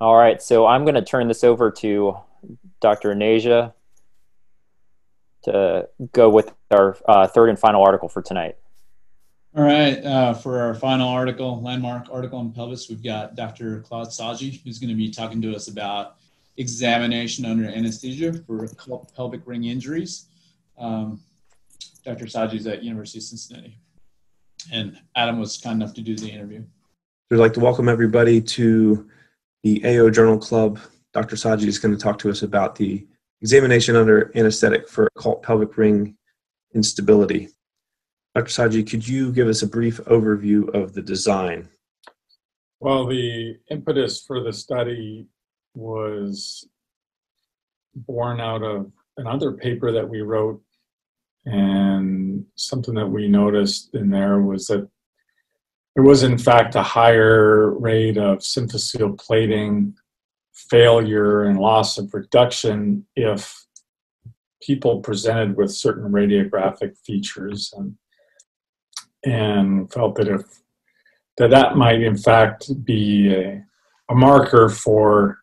All right, so I'm going to turn this over to Dr. Anasia to go with our third and final article for tonight. All right, for our final article, landmark article on pelvis, we've got Dr. Claude Sagi, who's going to be talking to us about examination under anesthesia for pelvic ring injuries. Dr. Sagi is at University of Cincinnati, and Adam was kind enough to do the interview. We'd like to welcome everybody to the AO Journal Club. Dr. Sagi is going to talk to us about the examination under anesthetic for occult pelvic ring instability. Dr. Sagi, could you give us a brief overview of the design? Well, the impetus for the study was born out of another paper that we wrote, and something that we noticed in there was that there was in fact a higher rate of symphyseal plating failure and loss of reduction if people presented with certain radiographic features, and felt that that might in fact be a marker for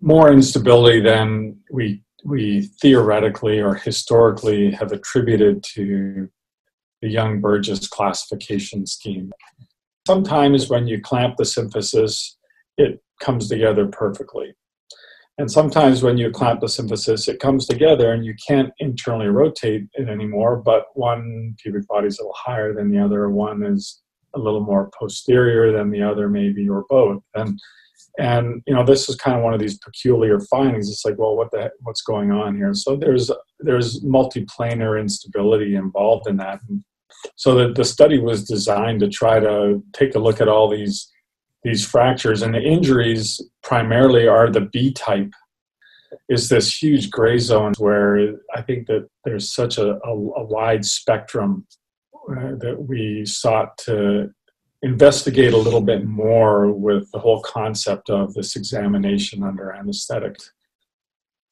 more instability than we theoretically or historically have attributed to the Young Burgess classification scheme. Sometimes when you clamp the symphysis, it comes together perfectly. And sometimes when you clamp the symphysis, it comes together and you can't internally rotate it anymore, but one pubic body is a little higher than the other, one is a little more posterior than the other maybe, or both. And you know, this is kind of one of these peculiar findings. It's like, well, what's going on here? So there's multiplanar instability involved in that. And so the study was designed to try to take a look at all these fractures, and the injuries primarily are the B type. Is this huge gray zone where I think that there's such a wide spectrum that we sought to investigate a little bit more with the whole concept of this examination under anesthetic.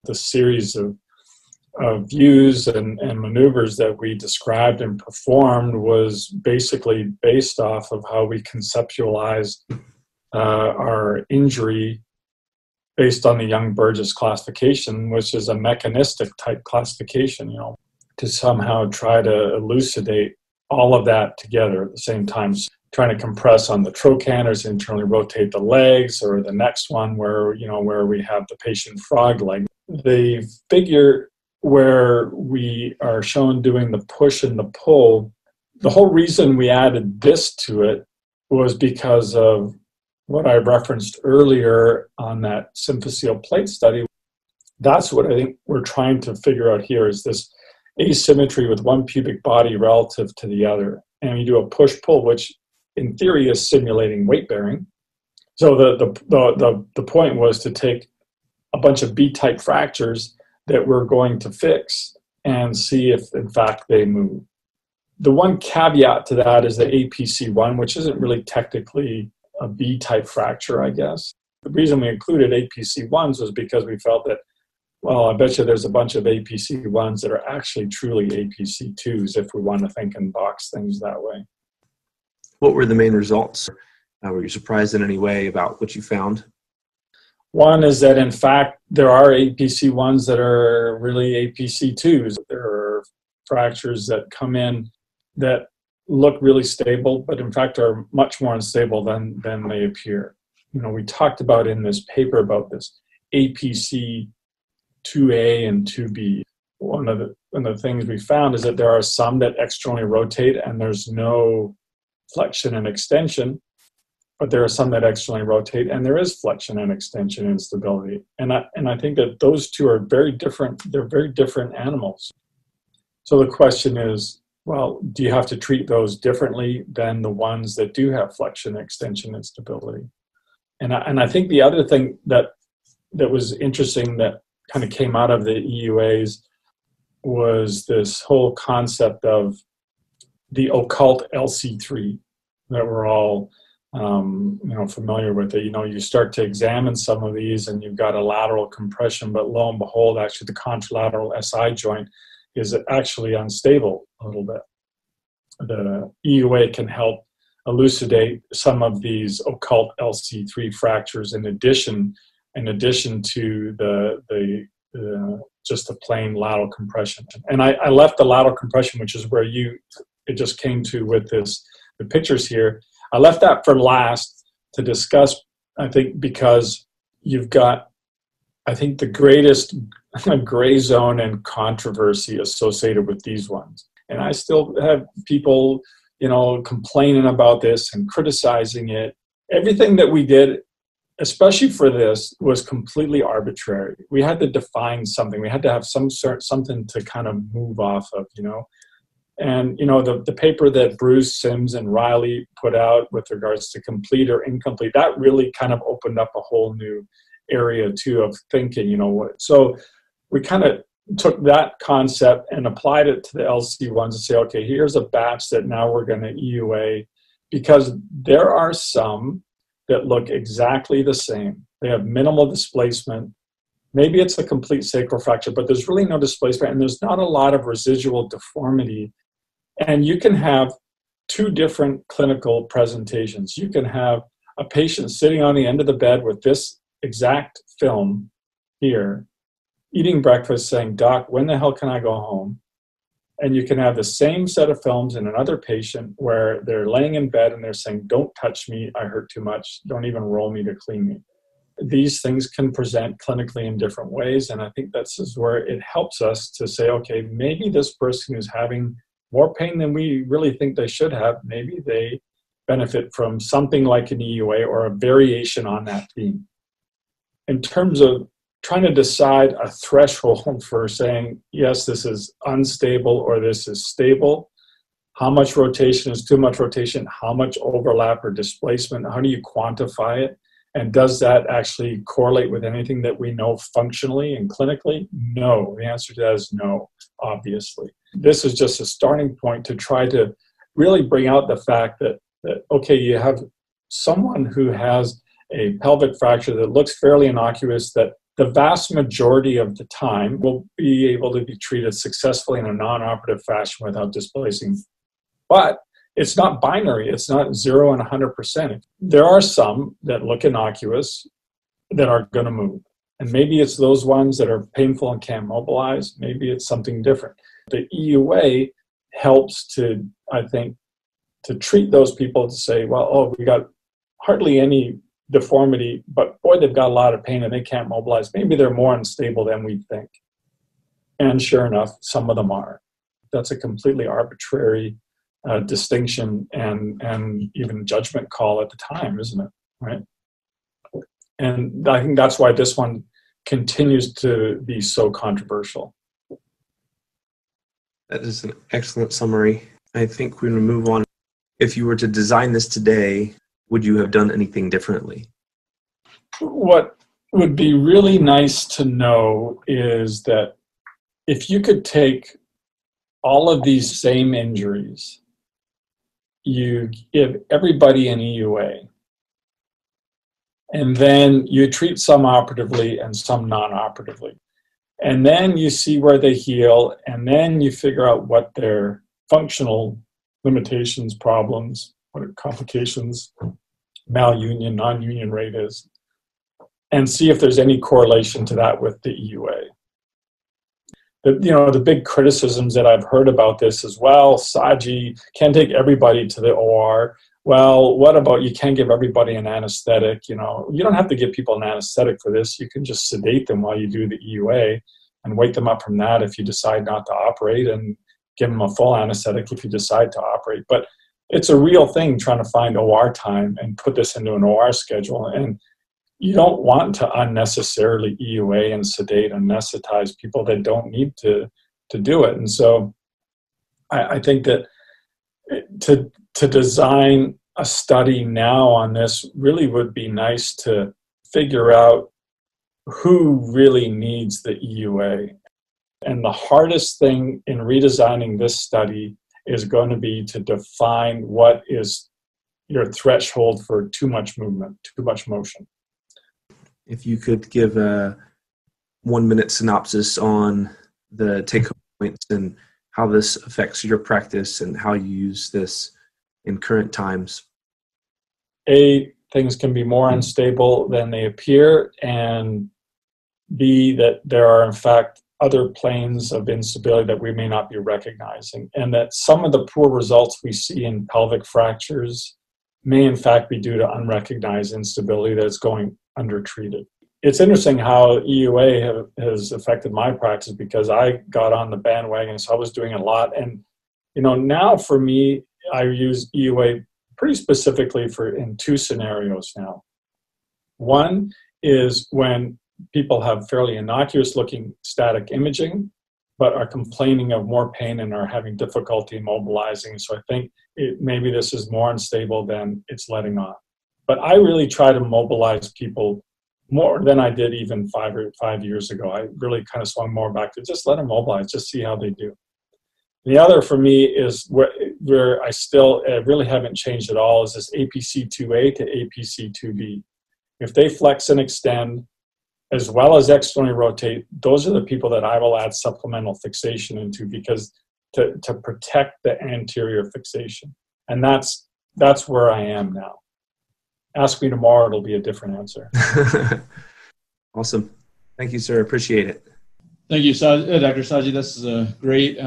The series of views and maneuvers that we described and performed was basically based off of how we conceptualized our injury based on the Young Burgess classification, which is a mechanistic type classification, you know, to somehow try to elucidate all of that together at the same time. So trying to compress on the trochanters, internally rotate the legs, or the next one where we have the patient frog leg. The figure where we are shown doing the push and the pull, the whole reason we added this to it was because of what I referenced earlier on that symphyseal plate study. That's what I think we're trying to figure out here, is this asymmetry with one pubic body relative to the other. And we do a push-pull, which in theory is simulating weight bearing. So the point was to take a bunch of B-type fractures that we're going to fix and see if in fact they move. The one caveat to that is the APC1, which isn't really technically a B-type fracture, I guess. The reason we included APC1s was because we felt that, well, I bet you there's a bunch of APC1s that are actually truly APC2s if we want to think and box things that way. What were the main results? Were you surprised in any way about what you found? One is that, in fact, there are APC1s that are really APC2s. There are fractures that come in that look really stable, but in fact are much more unstable than they appear. You know, we talked about in this paper about this APC 2A and 2B. One of the things we found is that there are some that externally rotate and there's no flexion and extension, but there are some that externally rotate and there is flexion and extension instability. And I think that those two are very different. They're very different animals. So the question is, well, do you have to treat those differently than the ones that do have flexion, extension, and stability? And I think the other thing that was interesting that kind of came out of the EUAs was this whole concept of the occult LC3 that we're all familiar with. It. You know, you start to examine some of these and you've got a lateral compression, but lo and behold, actually the contralateral SI joint is actually unstable a little bit. The EUA can help elucidate some of these occult LC3 fractures in addition to the just the plain lateral compression. And I left the lateral compression, which is where it just came to with the pictures here. I left that for last to discuss, I think, because you've got, I think, the greatest gray zone and controversy associated with these ones. And I still have people, complaining about this and criticizing it. Everything that we did, especially for this, was completely arbitrary. We had to define something. We had to have something to kind of move off of, And, the paper that Bruce, Sims, and Riley put out with regards to complete or incomplete, that really kind of opened up a whole new area, too, of thinking, So we kind of took that concept and applied it to the LC ones and say, okay, here's a batch that now we're going to EUA, because there are some that look exactly the same. They have minimal displacement. Maybe it's a complete sacral fracture, but there's really no displacement, and there's not a lot of residual deformity. And you can have two different clinical presentations. You can have a patient sitting on the end of the bed with this exact film here, eating breakfast, saying, "Doc, when the hell can I go home?" And you can have the same set of films in another patient where they're laying in bed and they're saying, "Don't touch me, I hurt too much. Don't even roll me to clean me." These things can present clinically in different ways. And I think this is where it helps us to say, okay, maybe this person who's having more pain than we really think they should have, maybe they benefit from something like an EUA or a variation on that theme. In terms of trying to decide a threshold for saying, yes, this is unstable or this is stable, how much rotation is too much rotation, how much overlap or displacement, how do you quantify it? And does that actually correlate with anything that we know functionally and clinically? No. The answer to that is no, obviously. This is just a starting point to try to really bring out the fact that okay, you have someone who has a pelvic fracture that looks fairly innocuous, that the vast majority of the time will be able to be treated successfully in a non-operative fashion without displacing. But it's not binary. It's not 0 and 100%. There are some that look innocuous that are going to move. And maybe it's those ones that are painful and can't mobilize. Maybe it's something different. The EUA helps to, I think, to treat those people to say, well, we got hardly any deformity, but boy, they've got a lot of pain and they can't mobilize. Maybe they're more unstable than we think. And sure enough, some of them are. That's a completely arbitrary distinction and even judgment call at the time, isn't it? Right? And I think that's why this one continues to be so controversial. That is an excellent summary. I think we're going to move on. If you were to design this today, would you have done anything differently? What would be really nice to know is that if you could take all of these same injuries, you give everybody an EUA, and then you treat some operatively and some non-operatively. And then you see where they heal, and then you figure out what their functional limitations, problems, what are complications, malunion, non-union rate is, and see if there's any correlation to that with the EUA. The big criticisms that I've heard about this as well, Sagi can't take everybody to the OR. Well, what about you can't give everybody an anesthetic? You don't have to give people an anesthetic for this. You can just sedate them while you do the EUA and wake them up from that if you decide not to operate, and give them a full anesthetic if you decide to operate. But it's a real thing trying to find OR time and put this into an OR schedule. And you don't want to unnecessarily EUA and sedate and anesthetize people that don't need to do it. And so I think that to design a study now on this really would be nice to figure out who really needs the EUA. And the hardest thing in redesigning this study is going to be to define what is your threshold for too much movement, too much motion. If you could give a 1-minute synopsis on the take-home points and how this affects your practice and how you use this in current times, A, things can be more unstable than they appear, and B, that there are in fact other planes of instability that we may not be recognizing, and that some of the poor results we see in pelvic fractures may in fact be due to unrecognized instability that's going undertreated. It's interesting how EUA has affected my practice, because I got on the bandwagon, so I was doing a lot. And, now for me, I use EUA pretty specifically in two scenarios now. One is when people have fairly innocuous looking static imaging, but are complaining of more pain and are having difficulty mobilizing. So I think maybe this is more unstable than it's letting on. But I really try to mobilize people more than I did even 5 years ago. I really kind of swung more back to just let them mobilize, just see how they do. The other for me is where I still really haven't changed at all, is this APC2A to APC2B. If they flex and extend, as well as externally rotate, those are the people that I will add supplemental fixation into, because to protect the anterior fixation. And that's where I am now. Ask me tomorrow, it'll be a different answer. Awesome. Thank you, sir. Appreciate it. Thank you, Dr. Sagi. This is a great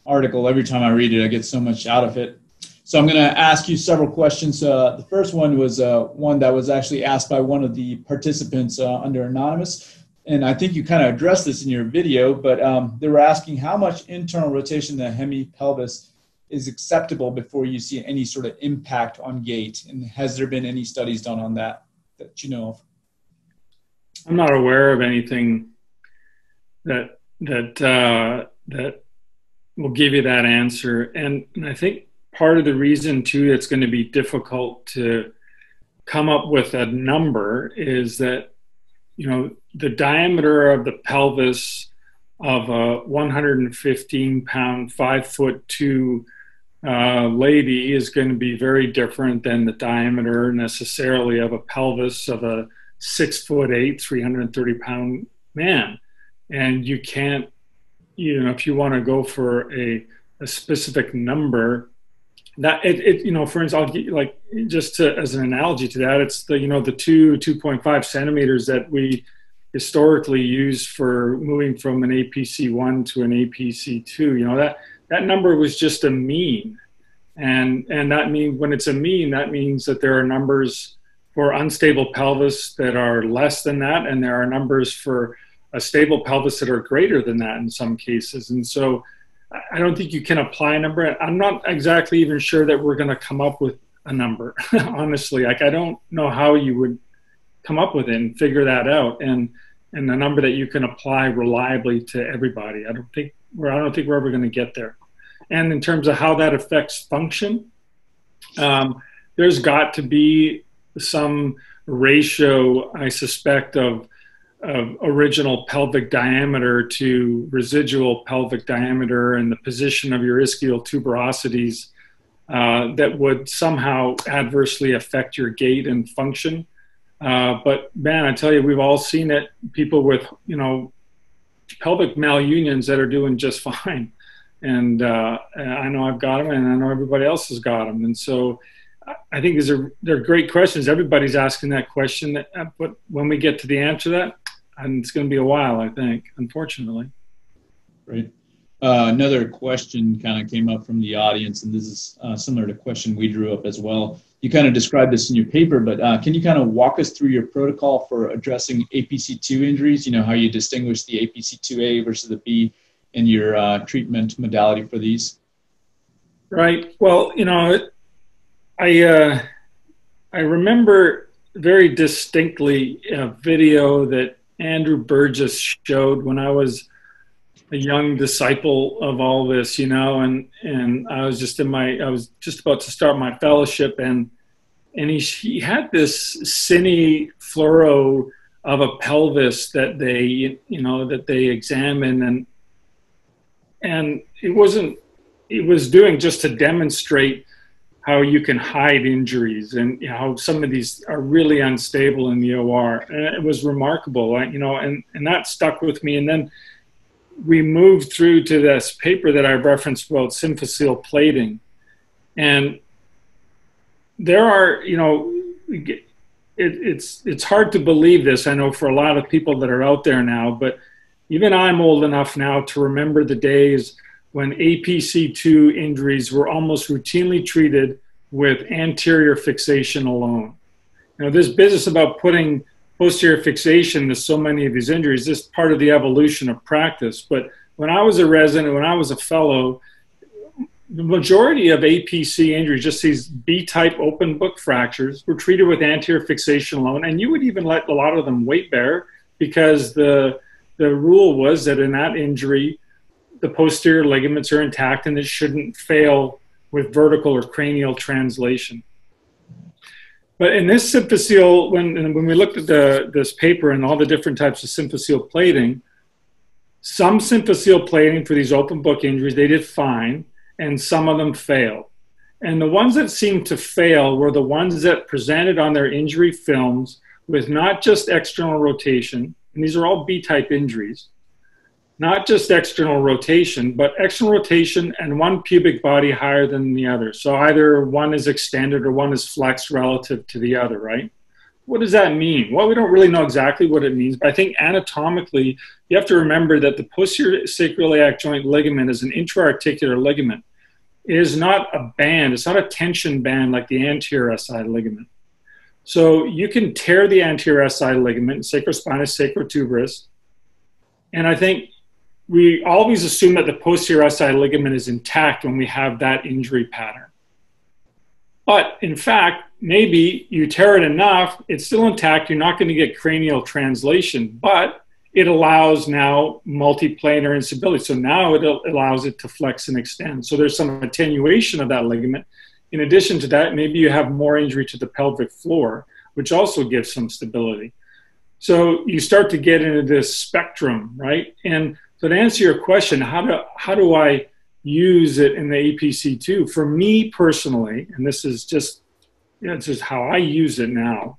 article. Every time I read it, I get so much out of it. So I'm going to ask you several questions. The first one was one that was actually asked by one of the participants under Anonymous. And I think you kind of addressed this in your video, but they were asking how much internal rotation in the hemipelvis is acceptable before you see any sort of impact on gait. And has there been any studies done on that you know of? I'm not aware of anything that will give you that answer. And I think part of the reason too it's going to be difficult to come up with a number is that, the diameter of the pelvis of a 115-pound, 5'2" lady is going to be very different than the diameter necessarily of a pelvis of a 6'8", 330-pound man. And you can't, if you want to go for a specific number, that for instance, I'll get, as an analogy to that, it's the 2.5 centimeters that we historically use for moving from an APC1 to an APC2. That number was just a mean, and that means when it's a mean, that means that there are numbers for unstable pelvis that are less than that, and there are numbers for a stable pelvis that are greater than that in some cases. And so I don't think you can apply a number. I'm not exactly even sure that we're going to come up with a number, honestly. I don't know how you would come up with it and figure that out, and a number that you can apply reliably to everybody. I don't think we're ever going to get there. And in terms of how that affects function, there's got to be some ratio, I suspect, of original pelvic diameter to residual pelvic diameter and the position of your ischial tuberosities that would somehow adversely affect your gait and function. But man, I tell you, we've all seen it. People with, pelvic malunions that are doing just fine. And I know I've got them, and I know everybody else has got them. And so I think they're great questions. Everybody's asking that question, but when we get to the answer to that, and it's going to be a while, I think, unfortunately. Great. Another question kind of came up from the audience, and this is similar to a question we drew up as well. You kind of described this in your paper, but can you kind of walk us through your protocol for addressing APC2 injuries? How you distinguish the APC2A versus the B in your treatment modality for these? Right. Well, I remember very distinctly a video that Andrew Burgess showed when I was a young disciple of all this, and I was just about to start my fellowship, and he had this cine fluoro of a pelvis that they examined, and it was doing just to demonstrate how you can hide injuries and how some of these are really unstable in the OR. And it was remarkable, and that stuck with me. And then we moved through to this paper that I referenced about symphyseal plating. And there are, it's hard to believe this, I know, for a lot of people that are out there now, but even I'm old enough now to remember the days when APC2 injuries were almost routinely treated with anterior fixation alone. You know, this business about putting posterior fixation to so many of these injuries is part of the evolution of practice. But when I was a resident, when I was a fellow, the majority of APC injuries, just these B-type open book fractures, were treated with anterior fixation alone, and you would even let a lot of them weight bear because the rule was that in that injury, the posterior ligaments are intact and it shouldn't fail with vertical or cranial translation. But in this symphyseal, when we looked at this paper and all the different types of symphyseal plating, some symphyseal plating for these open book injuries, they did fine, and some of them failed. And the ones that seemed to fail were the ones that presented on their injury films with not just external rotation, and these are all B-type injuries, not just external rotation, but external rotation and one pubic body higher than the other. So either one is extended or one is flexed relative to the other, right? What does that mean? Well, we don't really know exactly what it means, but I think anatomically, you have to remember that the posterior sacroiliac joint ligament is an intra-articular ligament. It is not a band. It's not a tension band like the anterior SI ligament. So you can tear the anterior SI ligament, sacrospinous, sacrotuberous, and I think we always assume that the posterior SI ligament is intact when we have that injury pattern. But in fact, maybe you tear it enough, it's still intact, you're not going to get cranial translation, but it allows now multiplanar instability. So now it allows it to flex and extend. So there's some attenuation of that ligament. In addition to that, maybe you have more injury to the pelvic floor, which also gives some stability. So you start to get into this spectrum, right? And so to answer your question, how do I use it in the APC2? For me personally, and this is just, this is how I use it now,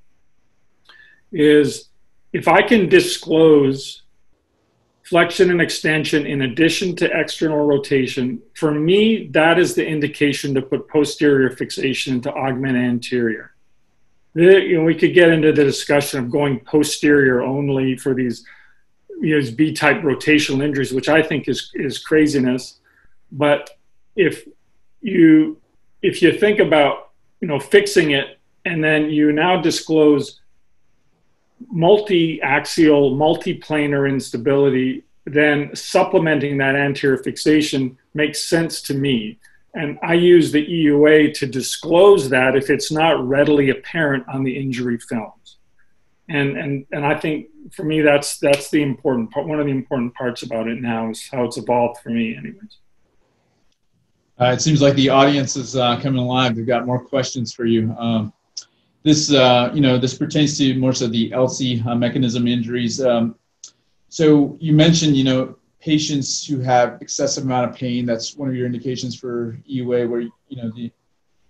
is if I can disclose flexion and extension in addition to external rotation, for me, that is the indication to put posterior fixation to augment anterior. You know, we could get into the discussion of going posterior only for these B-type rotational injuries, which I think is craziness. But if you think about, fixing it, and then you now disclose multi-axial, multiplanar instability, then supplementing that anterior fixation makes sense to me. And I use the EUA to disclose that if it's not readily apparent on the injury films. And I think for me, that's the important part. One of the important parts about it now is how it's evolved for me anyways. It seems like the audience is coming alive. They've got more questions for you. This pertains to more so the LC mechanism injuries. So you mentioned, patients who have excessive amount of pain. That's one of your indications for EUA, where the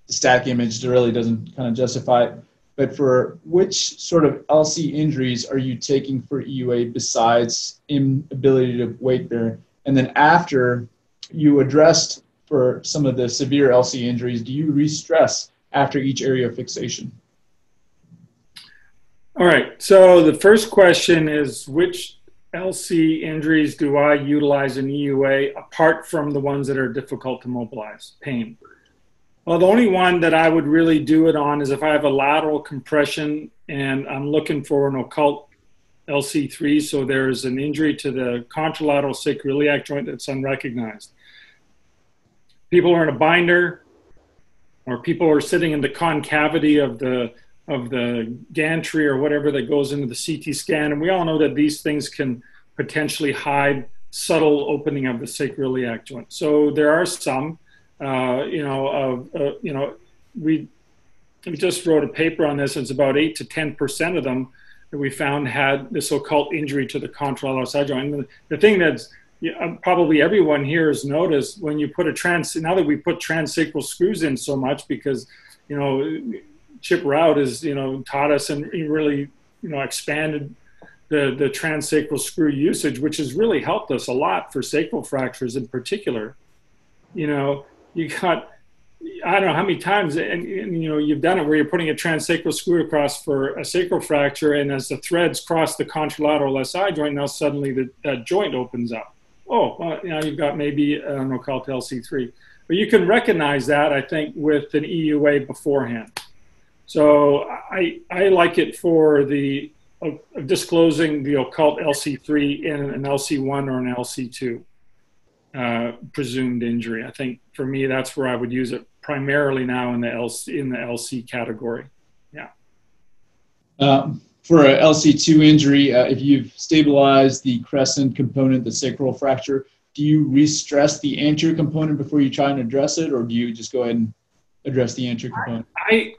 static image really doesn't kind of justify it. But for which sort of LC injuries are you taking for EUA besides inability to weight bear? And then after you addressed for some of the severe LC injuries, do you re-stress after each area of fixation? All right, so the first question is, which LC injuries do I utilize in EUA apart from the ones that are difficult to mobilize, pain? Well, the only one that I would really do it on is if I have a lateral compression and I'm looking for an occult LC3, so there's an injury to the contralateral sacroiliac joint that's unrecognized. People are in a binder, or people are sitting in the concavity of the gantry or whatever that goes into the CT scan. And we all know that these things can potentially hide subtle opening of the sacroiliac joint. So there are some, we just wrote a paper on this. It's about 8 to 10% of them that we found had this occult injury to the contralateral side joint. And the thing that's probably everyone here has noticed, when you put now that we put transsacral screws in so much, because, Chip Rout has, taught us and really, expanded the transsacral screw usage, which has really helped us a lot for sacral fractures in particular. You got I don't know how many times, and you know, you've done it where you're putting a transsacral screw across for a sacral fracture, and as the threads cross the contralateral SI joint, now suddenly that joint opens up. Oh, well, you know, you've got maybe an occult LC3. But you can recognize that, I think, with an EUA beforehand. So I like it for the disclosing the occult LC3 in an LC1 or an LC2 presumed injury. I think for me, that's where I would use it primarily now in the LC category. Yeah. For a LC2 injury, if you've stabilized the crescent component, the sacral fracture, do you re-stress the anterior component before you try and address it, or do you just go ahead and address the anterior component?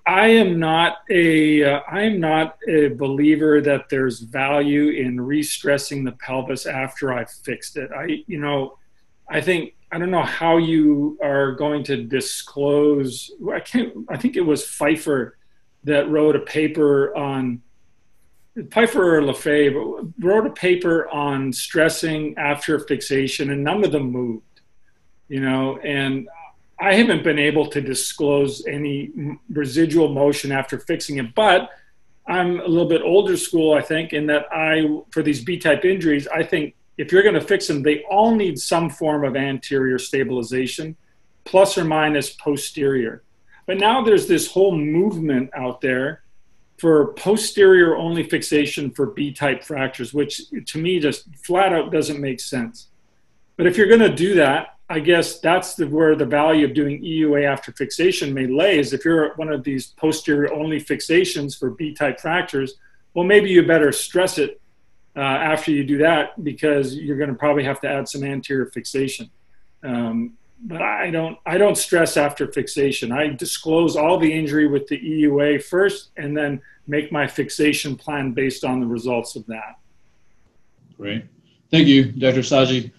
I am not a believer that there's value in re-stressing the pelvis after I've fixed it. I don't know how you are going to disclose. I think it was Pfeiffer that wrote a paper on, Pfeiffer or Lefebvre wrote a paper on stressing after fixation, and none of them moved, you know, and I haven't been able to disclose any residual motion after fixing it, but I'm a little bit older school, I think, in that for these B-type injuries, I think if you're going to fix them, they all need some form of anterior stabilization, plus or minus posterior. But now there's this whole movement out there for posterior only fixation for B-type fractures, which to me just flat out doesn't make sense. But if you're going to do that, I guess that's where the value of doing EUA after fixation may lay, is if you're one of these posterior only fixations for B-type fractures, well, maybe you better stress it after you do that, because you're going to probably have to add some anterior fixation. But I don't stress after fixation. I disclose all the injury with the EUA first, and then make my fixation plan based on the results of that. Great. Thank you, Dr. Sagi.